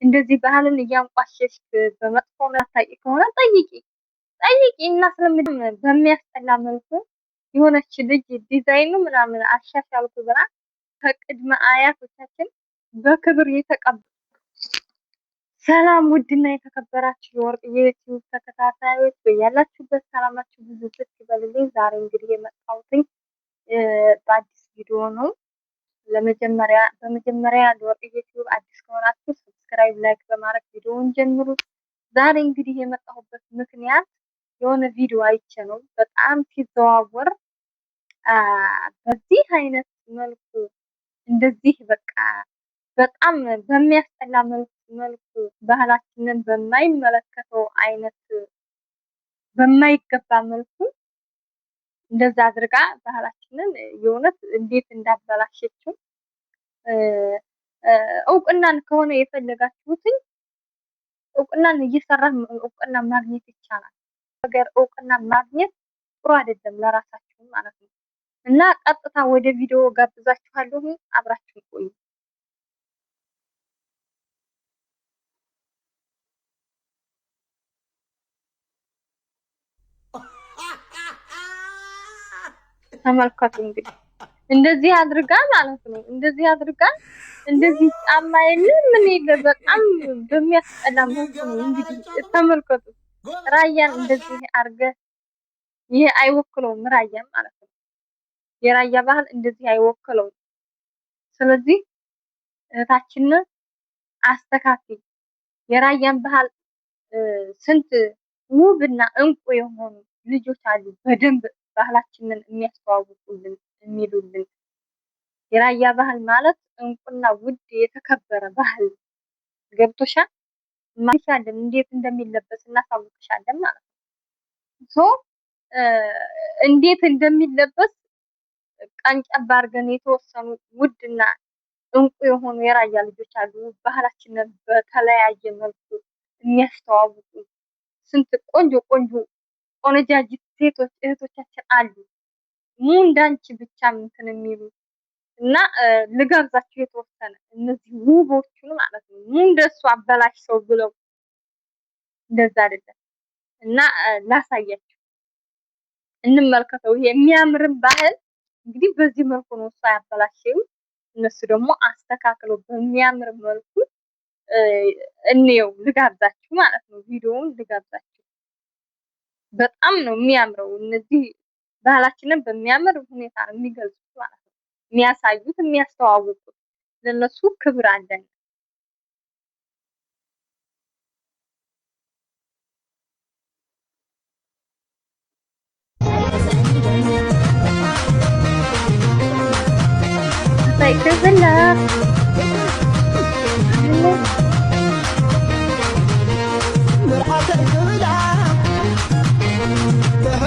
እንደዚህ ባህልን እያንቋሸሽ በመጥፎ መታቂ ከሆነ ጠይቂና ስለምን በሚያስጠላ መልኩ የሆነች ልጅ ዲዛይኑ ምናምን አሻሻልኩ ብላ ከቅድመ አያቶቻችን በክብር የተቀበሉ። ሰላም ውድና የተከበራችሁ የወርቅ የዩቲዩብ ተከታታዮች በያላችሁበት ሰላማችሁ ብዙ ይበልልኝ። ዛሬ እንግዲህ የመጣሁት በአዲስ ቪዲዮ ነው። በመጀመሪያ ለወርቅ ዩቲዩብ አዲስ ከሆናችሁ ሰብስክራይብ፣ ላይክ በማድረግ ቪዲዮውን ጀምሩ። ዛሬ እንግዲህ የመጣሁበት ምክንያት የሆነ ቪዲዮ አይቼ ነው። በጣም ሲዘዋወር በዚህ አይነት መልኩ እንደዚህ በቃ በጣም በሚያስጠላ መልኩ ባህላችንን በማይመለከተው አይነት በማይገባ መልኩ እንደዛ አድርጋ ባህላችንን የእውነት እንዴት እንዳበላሸችው እውቅናን ከሆነ የፈለጋችሁት እውቅናን እየሰራህ እውቅና ማግኘት ይቻላል። ነገር እውቅና ማግኘት ጥሩ አይደለም ለራሳችሁ ማለት ነው። እና ቀጥታ ወደ ቪዲዮ ጋብዛችኋለሁ። አብራችሁ ቆዩ። ተመልከቱ እንግዲህ እንደዚህ አድርጋ ማለት ነው። እንደዚህ አድርጋ እንደዚህ ጫማ የለም ምን የለ በጣም በሚያስጠላ መልኩ ነው። እንግዲህ ተመልከቱ ራያን እንደዚህ አርገ ይሄ አይወክለውም ራያን ማለት ነው። የራያ ባህል እንደዚህ አይወክለውም። ስለዚህ እህታችን አስተካክል። የራያን ባህል ስንት ውብና እንቁ የሆኑ ልጆች አሉ በደንብ ባህላችንን የሚያስተዋውቁልን የሚሉልን። የራያ ባህል ማለት እንቁና ውድ የተከበረ ባህል ገብቶሻል። ማሻለን እንዴት እንደሚለበስ እናሳውቅሻለን ማለት ነው። እንዴት እንደሚለበስ ቀንጨብ አድርገን የተወሰኑ ውድና እንቁ የሆኑ የራያ ልጆች አሉ ባህላችንን በተለያየ መልኩ የሚያስተዋውቁ ስንት ቆንጆ ቆነጃጅት ሴቶች እህቶቻችን አሉ። እንዳንቺ ብቻ እንትን የሚሉ እና ልጋብዛችሁ የተወሰነ እነዚህ ውቦቹን ማለት ነው። እንደሱ አበላሽ ሰው ብለው እንደዛ አይደለም እና ላሳያችሁ፣ እንመልከተው። ይሄ የሚያምርን ባህል እንግዲህ በዚህ መልኩ ነው እሷ ያበላሸው። እነሱ ደግሞ አስተካክለው በሚያምር መልኩ እንየው። ልጋብዛችሁ ማለት ነው። ቪዲዮውን ልጋብዛችሁ። በጣም ነው የሚያምረው። እነዚህ ባህላችንን በሚያምር ሁኔታ ነው የሚገልጹት ማለት ነው። የሚያሳዩት የሚያስተዋውቁት ለነሱ ክብር አለን። ሳይከዘላ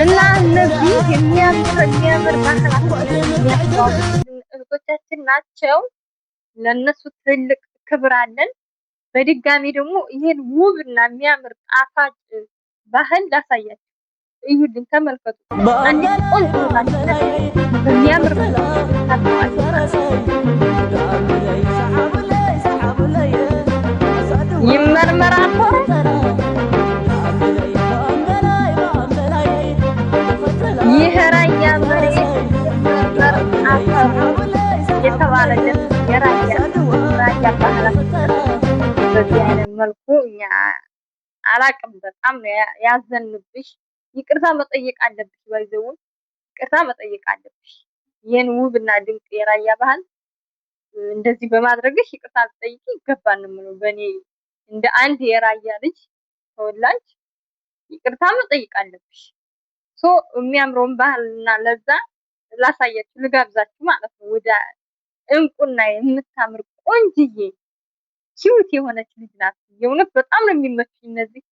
እና እነዚህ የሚያምር ባህላችን የሚያስተዋውቁልን እህቶቻችን ናቸው። ለነሱ ትልቅ ክብር አለን። በድጋሚ ደግሞ ይሄን ውብና የሚያምር ጣፋጭ ባህል ላሳያችሁ። እዩልኝ፣ ተመልከቱ። አንዲት ቆንጆ በሚያምር ይመርመራ ይህ ራያ መሬት ይመርመር አፈሩ የተባለለት የራያ ባህላችን በዚህ አይነት መልኩ እኛ አላቅም። በጣም ነው ያዘንብሽ። ይቅርታ መጠየቅ አለብሽ። ባይዘው ይቅርታ መጠየቅ አለብሽ። ይሄን ውብና ድንቅ የራያ ባህል እንደዚህ በማድረግሽ ይቅርታ ልጠይቂ ይገባል ነው በእኔ እንደ አንድ የራያ ልጅ ተወላጅ ይቅርታ መጠየቅ አለብሽ። የሚያምረውን ባህልና ለዛ ላሳያችሁ ልጋብዛችሁ ማለት ነው። ወደ እንቁና የምታምር ቆንጅዬ ኪዩት የሆነች ልጅ ናት። የእውነት በጣም ነው የሚመቹኝ እነዚህ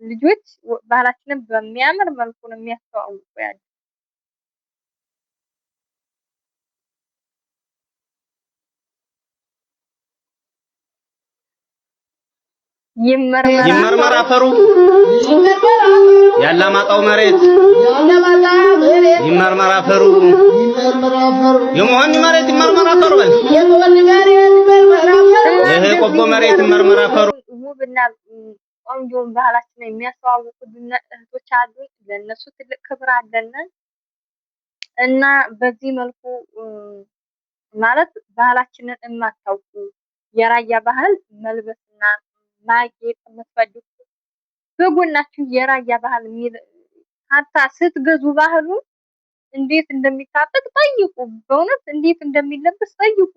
ልጆች። ባህላችንን በሚያምር መልኩ ነው የሚያስተዋውቁ ያለ። ይመርመር አፈሩ ያላማጣው መሬት ይመርመር አፈሩ የሞኒ መሬት ይመርመር አፈሩ ይሄ ቆቦ መሬት መርመራ ፈሩ ውብና ቆንጆን ባህላችንን የሚያስተዋውቁልን እህቶች አሉ። ለነሱ ትልቅ ክብር አለን እና በዚህ መልኩ ማለት ባህላችንን የማታውቁ የራያ ባህል መልበስና ማጌጥ የምትፈልጉ በጎናችሁ የራያ ባህል የሚል ሀታ ስትገዙ ባህሉ እንዴት እንደሚታጠቅ ጠይቁ። በእውነት እንዴት እንደሚለበስ ጠይቁ።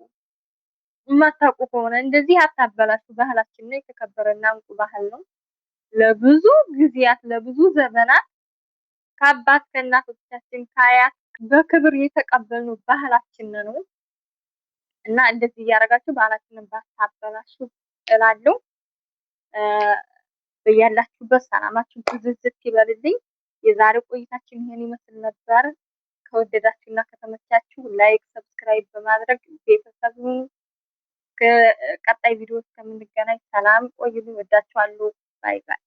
የማታውቁ ከሆነ እንደዚህ አታበላሹ። ባህላችን ነው የተከበረና እንቁ ባህል ነው። ለብዙ ጊዜያት ለብዙ ዘመናት ከአባት ከእናቶቻችን ከአያት በክብር የተቀበልነው ባህላችን ነው እና እንደዚህ እያደረጋችሁ ባህላችንን ባታበላሹ እላለሁ። በያላችሁበት ሰላማችሁ ብዝዝት ይበልልኝ። የዛሬው ቆይታችን ይሄን ይመስል ነበር። ከወደዳችሁና ከተመቻችሁ ላይክ፣ ሰብስክራይብ በማድረግ ቤተሰብ ሁኑ። ከቀጣይ ቪዲዮ እስከምንገናኝ ሰላም ቆዩልኝ። ወዳችኋለሁ። ባይ ባይ።